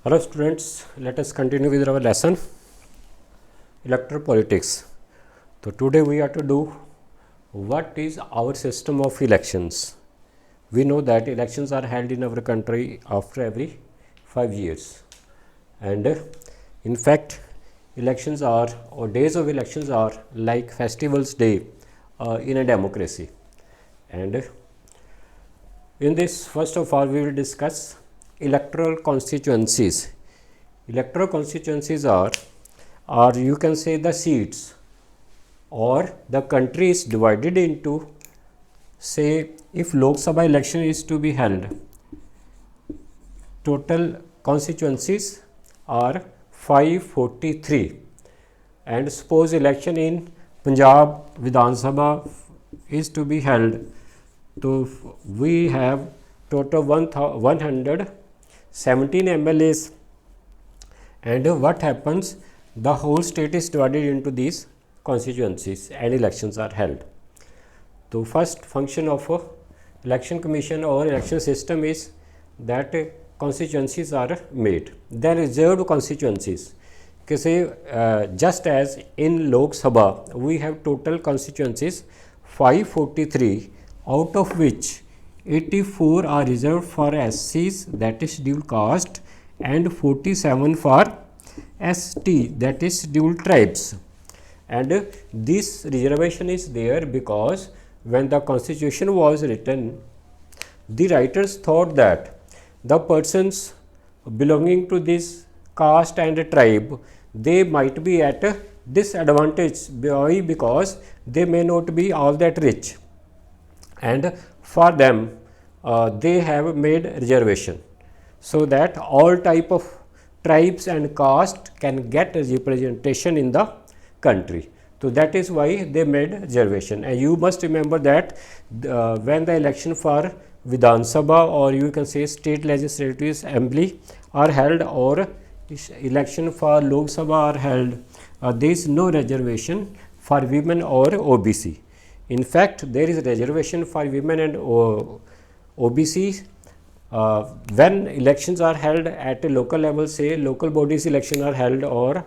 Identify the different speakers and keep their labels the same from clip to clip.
Speaker 1: Hello students, let us continue with our lesson electoral politics. So today we are to do what is our system of elections. We know that elections are held in our country after every 5 years, and in fact elections are or days of elections are like festivals day in a democracy. And in this, first of all, we will discuss electoral constituencies. Electoral constituencies are you can say the seats, or the country is divided into, say, if Lok Sabha election is to be held, total constituencies are 543, and suppose election in Punjab Vidhan Sabha is to be held, so we have total 117 MLAs. And what happens, the whole state is divided into these constituencies and elections are held. So first function of election commission or election system is that constituencies are made. Then reserved constituencies, just as in Lok Sabha we have total constituencies 543, out of which 84 are reserved for SCs, that is scheduled caste, and 47 for ST, that is scheduled tribes. And this reservation is there because when the constitution was written, the writers thought that the persons belonging to this caste and tribe, they might be at a disadvantage because they may not be all that rich, and for them they have made reservation so that all type of tribes and caste can get representation in the country. So that is why they made reservation. And you must remember that when the election for Vidhan Sabha, or you can say state legislative assembly, are held, or election for Lok Sabha are held, there is no reservation for women or OBC. In fact, there is reservation for women and OBC when elections are held at a local level, say local bodies election are held, or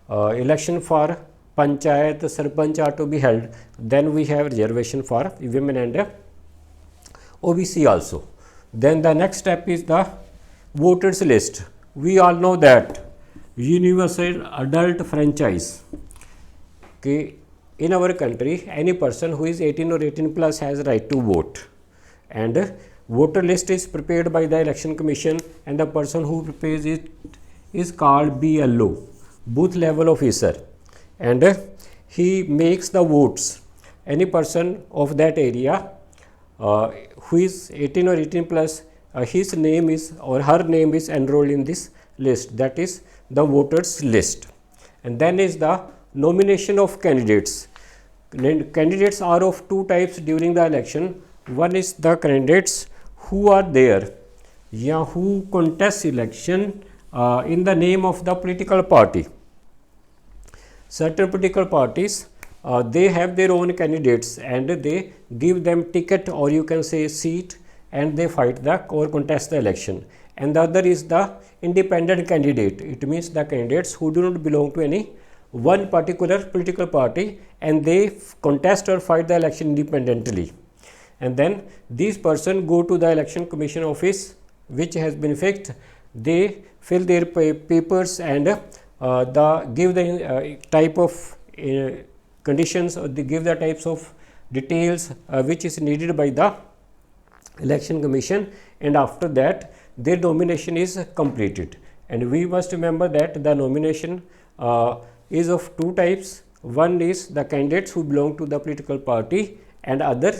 Speaker 1: election for panchayat, sarpanch are to be held, then we have reservation for women and OBC also. Then the next step is the voters list. We all know that universal adult franchise. Okay, in our country, any person who is 18 or 18 plus has right to vote, and voter list is prepared by the election commission, and the person who prepares it is called BLO, booth level officer, and he makes the votes. Any person of that area who is 18 or 18 plus, his name is or her name is enrolled in this list, that is the voters list. And then is the nomination of candidates. Candidates are of two types during the election. One is the candidates who are there, who contest election in the name of the political party. Certain political parties, they have their own candidates and they give them ticket, or you can say seat, and they fight the or contest the election. And the other is the independent candidate. It means the candidates who do not belong to any one particular political party, and they contest or fight the election independently. And then these persons go to the election commission office, which has been fixed. They fill their papers and give the type of conditions, or they give the types of details which is needed by the election commission, and after that their nomination is completed. And we must remember that the nomination is of two types. One is the candidates who belong to the political party, and other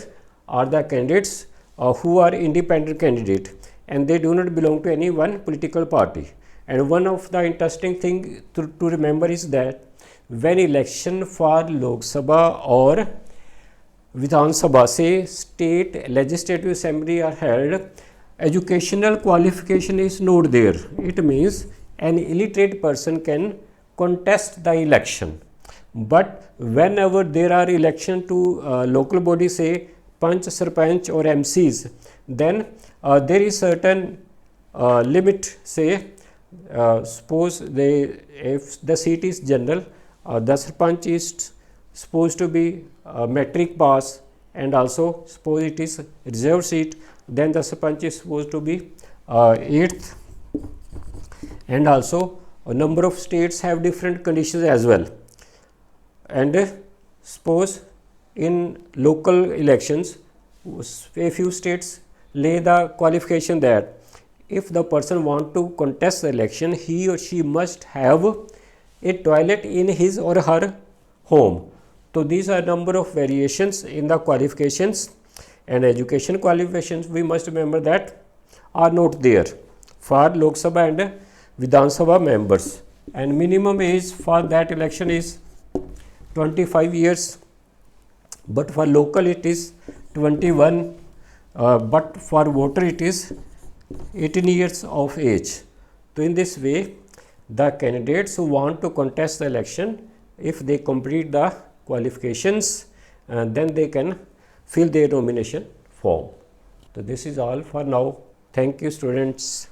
Speaker 1: are the candidates who are independent candidate, and they do not belong to any one political party. And one of the interesting thing to remember is that when election for Lok Sabha or Vidhan Sabha, say state legislative assembly are held, educational qualification is not there. It means an illiterate person can contest the election. But whenever there are election to local bodies, say Panch, Sarpanch or MCs, then there is certain limit, say suppose if the seat is general, the sarpanch is supposed to be metric pass, and also suppose it is reserved seat, then the sarpanch is supposed to be 8th, and also a number of states have different conditions as well. And suppose in local elections, a few states lay the qualification that if the person want to contest the election, he or she must have a toilet in his or her home. So these are number of variations in the qualifications, and education qualifications, we must remember that, are not there for Lok Sabha and Vidhan Sabha members, and minimum age for that election is 25 years, but for local it is 21, but for voter it is 18 years of age. So in this way, the candidates who want to contest the election, if they complete the qualifications, then they can fill their nomination form. So this is all for now. Thank you, students.